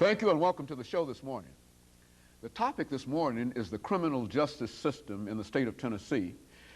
Thank you and welcome to the show this morning. The topic this morning is the criminal justice system in the state of Tennessee,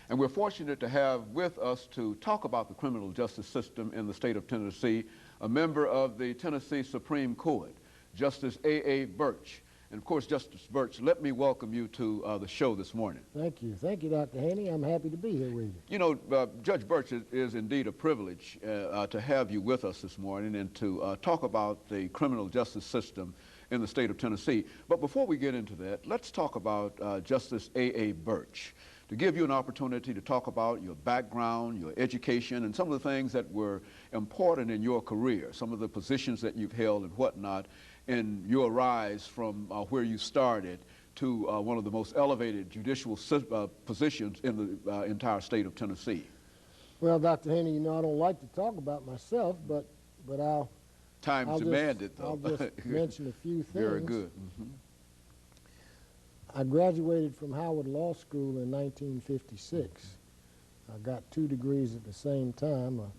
and we're fortunate to have with us to talk about the criminal justice system in the state of Tennessee a member of the Tennessee Supreme Court, Justice ABirch. And of course, Justice Birch, let me welcome you to the show this morning. Thank you. Thank you, Dr. Haney. I'm happy to be here with you. You know, Judge Birch, it is indeed a privilege to have you with us this morning and to talk about the criminal justice system in the state of Tennessee. But before we get into that, let's talk about Justice ABirch, to give you an opportunity to talk about your background, your education, and some of the things that were important in your career, some of the positions that you've held and whatnot, in your rise from where you started to one of the most elevated judicial positions in the entire state of Tennessee. Well, Dr. Haney, you know I don't like to talk about myself, but I'll demand it, though. I'll just mention a few things. Very good. I graduated from Howard Law School in 1956. I got 2 degrees at the same time, a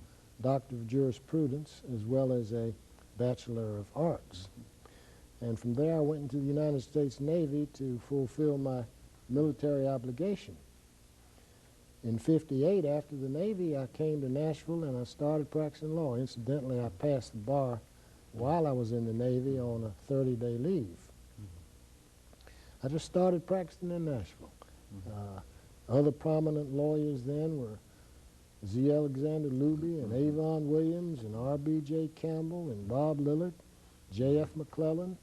Doctor of Jurisprudence as well as a Bachelor of Arts. And from there I went into the United States Navy to fulfill my military obligation. In '58, after the Navy, I came to Nashville and I started practicing law. Incidentally, I passed the bar while I was in the Navy on a 30-day leave. I just started practicing in Nashville. Other prominent lawyers then were Z. Alexander Luby and Avon Williams and R.B.J. Campbell and Bob Lillard, J.F. McClellan,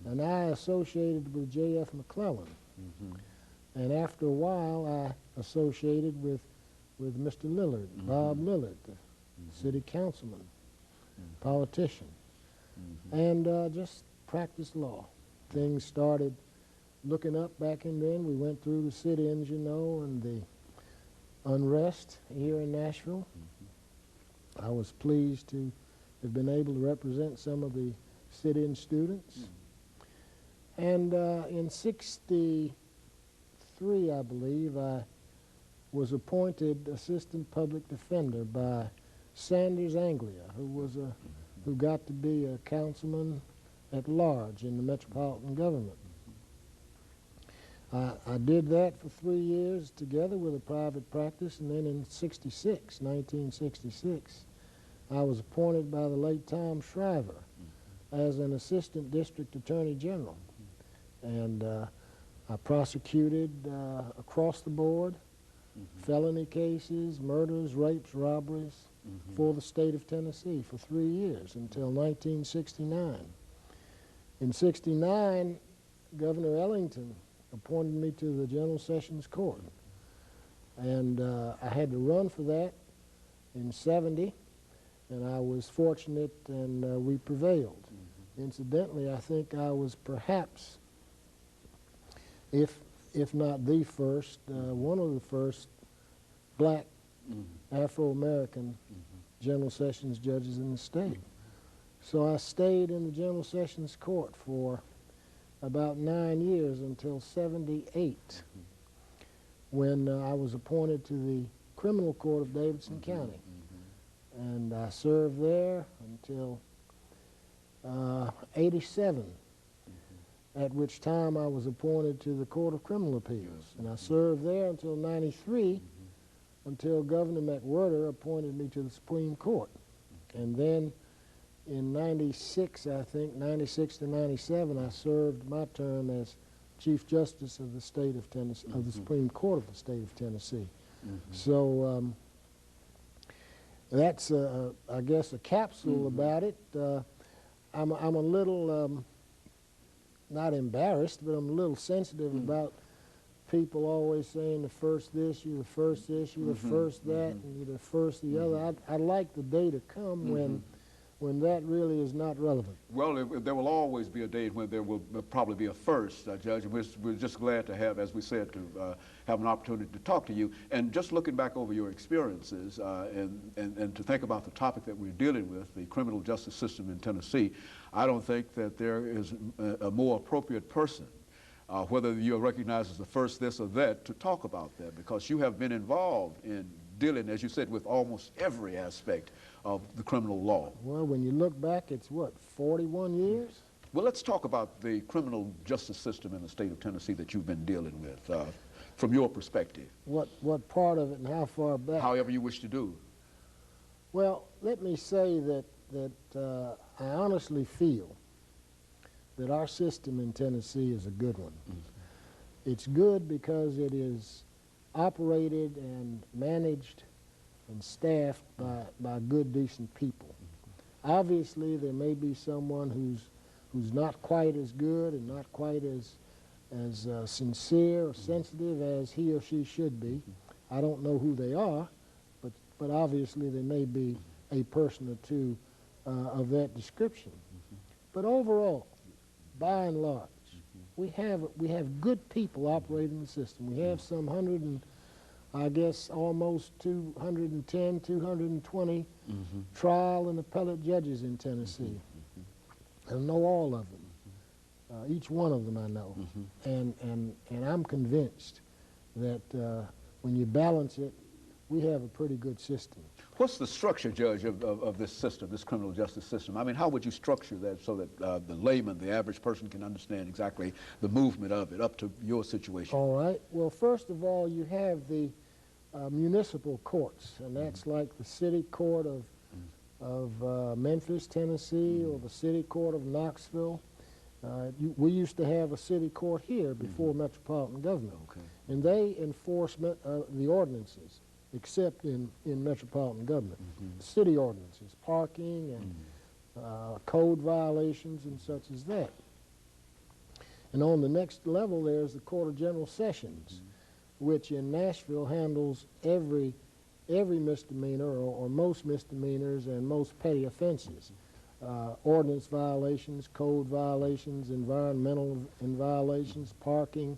and I associated with J.F. McClellan. And after a while, I associated with Mr. Lillard, Bob Lillard, the city councilman, politician, and just practiced law. Things started looking up back in then. We went through the sit-ins, you know, and the unrest here in Nashville. I was pleased to have been able to represent some of the sit-in students. And in '63, I believe, I was appointed Assistant Public Defender by Sanders Anglia, who got to be a councilman at large in the metropolitan government. I did that for 3 years together with a private practice, and then in 1966, I was appointed by the late Tom Shriver as an Assistant District Attorney General. And I prosecuted across the board felony cases, murders, rapes, robberies for the state of Tennessee for 3 years until 1969. In '69, Governor Ellington appointed me to the General Sessions Court. And I had to run for that in '70, and I was fortunate and we prevailed. Incidentally, I think I was perhaps, if not the first, one of the first black Afro-American General Sessions judges in the state. So I stayed in the General Sessions Court for about 9 years until '78, when I was appointed to the Criminal Court of Davidson County. And I served there until '87, at which time I was appointed to the Court of Criminal Appeals. And I served there until '93, until Governor McWhirter appointed me to the Supreme Court. And then in '96, I think, '96 to '97, I served my term as Chief Justice of the state of Tennessee, of the Supreme Court of the state of Tennessee. So that's, I guess, a capsule about it. I'm a little, not embarrassed, but I'm a little sensitive about people always saying the first this, you're the first this, you're the first that, and you're the first the other. I'd like the day to come when that really is not relevant. Well, there will always be a day when there will probably be a first, Judge. We're just glad to have, as we said, to have an opportunity to talk to you. And just looking back over your experiences and to think about the topic that we're dealing with, the criminal justice system in Tennessee, I don't think that there is a more appropriate person, whether you're recognized as the first this or that, to talk about that, because you have been involved in dealing, as you said, with almost every aspect of the criminal law. Well, when you look back, it's what, 41 years? Well, let's talk about the criminal justice system in the state of Tennessee that you've been dealing with, from your perspective. What part of it and how far back? However you wish to do. Well, let me say that I honestly feel that our system in Tennessee is a good one. Mm-hmm. It's good because it is operated and managed and staffed by good, decent people. Mm-hmm. Obviously, there may be someone who's not quite as good and not quite as sincere or sensitive as he or she should be. I don't know who they are, but obviously there may be a person or two of that description. But overall, by and large, we have good people operating the system. We have some I guess almost 210, 220 trial and appellate judges in Tennessee. I know all of them. Each one of them I know. And I'm convinced that when you balance it, we have a pretty good system. What's the structure, Judge, of this system, this criminal justice system? I mean, how would you structure that so that the layman, the average person, can understand exactly the movement of it up to your situation? All right. Well, first of all, you have the municipal courts, and that's like the city court of Memphis, Tennessee, or the city court of Knoxville. We used to have a city court here before metropolitan government, and they enforce the ordinances, except in metropolitan government. City ordinances, parking and code violations and such as that. And on the next level, there's the Court of General Sessions, which in Nashville handles every misdemeanor or most misdemeanors and most petty offenses. Ordinance violations, code violations, environmental violations, parking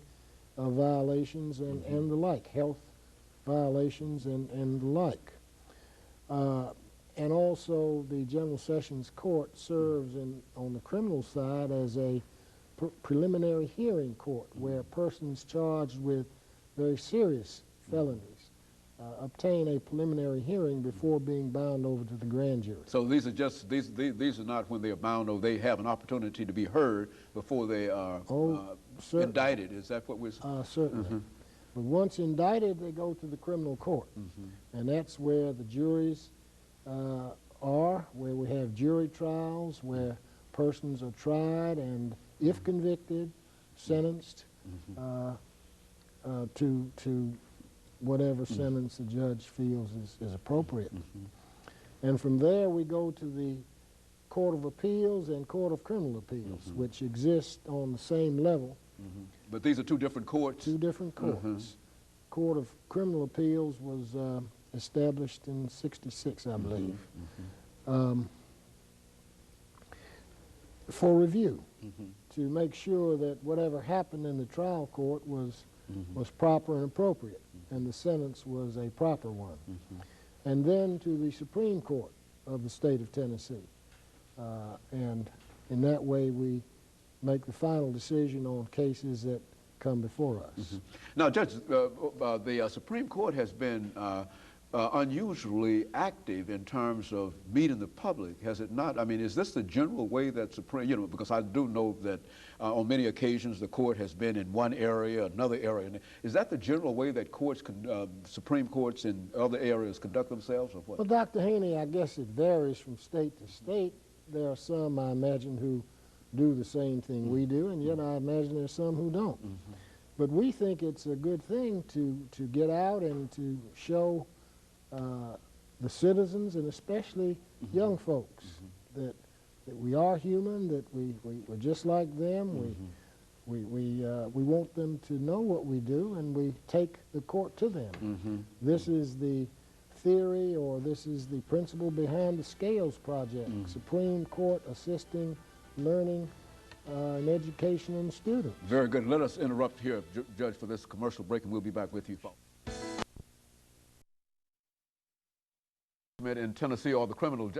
violations, and the like, health violations and the like. And also the General Sessions Court serves on the criminal side as a preliminary hearing court where persons charged with very serious felonies obtain a preliminary hearing before being bound over to the grand jury. So these are not when they are bound over. They have an opportunity to be heard before they are indicted. Is that what we're saying? Certainly. But once indicted, they go to the criminal court, and that's where the juries are, where we have jury trials, where persons are tried and, if convicted, sentenced to whatever sentence the judge feels is appropriate. And from there we go to the Court of Appeals and Court of Criminal Appeals, which exist on the same level. But these are two different courts? Two different courts. Court of Criminal Appeals was established in '66, I believe, for review, to make sure that whatever happened in the trial court was proper and appropriate, and the sentence was a proper one. And then to the Supreme Court of the state of Tennessee. And in that way we make the final decision on cases that come before us. Now, Judge, the Supreme Court has been unusually active in terms of meeting the public, has it not? I mean, is this the general way that Supreme, because I do know that on many occasions the court has been in one area, another area. Is that the general way that Supreme Courts in other areas conduct themselves, or what? Well, Dr. Haney, I guess it varies from state to state. There are some, I imagine, who do the same thing we do, and yet I imagine there's some who don't. But we think it's a good thing to get out and to show the citizens, and especially young folks, that we are human, that we're just like them. We want them to know what we do, and we take the court to them. This is the theory, or this is the principle behind the Scales Project, Supreme Court assisting learning and education in students. Very good. Let us interrupt here, Judge, for this commercial break, and we'll be back with you, folks. In Tennessee, or the criminal justice